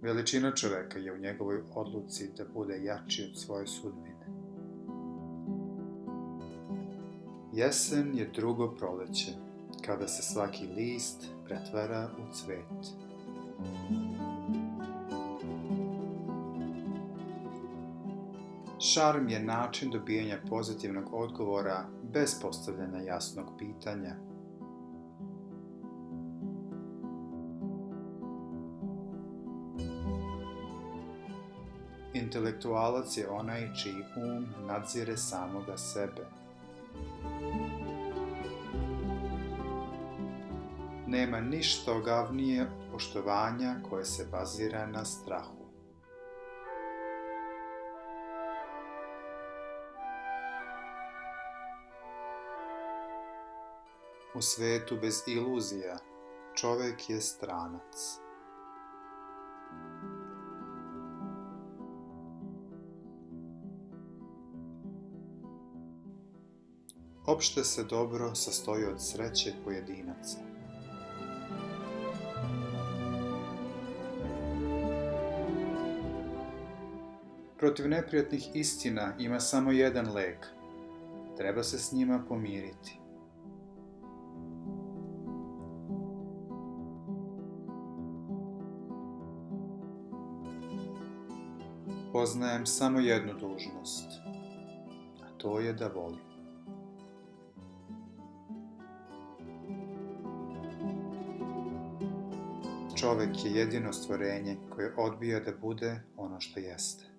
Veličina čoveka je u njegovoj odluci da bude jači od svoje sudbine. Jesen je drugo proleće, kada se svaki list pretvara u cvet. Šarm je način dobijanja pozitivnog odgovora bez postavljanja jasnog pitanja. Intelektualac je onaj čiji nadzire samoga sebe. Nema ništa ogavnije od poštovanja koje se bazira na strahu. U svetu bez iluzija, čovek je stranac. Opšte se dobro sastoji od sreće pojedinaca. Protiv neprijatnih istina ima samo jedan lek. Treba se s njima pomiriti. Poznajem samo jednu dužnost, a to je da volim. Čovek je jedino stvorenje koje odbija da bude ono što jeste.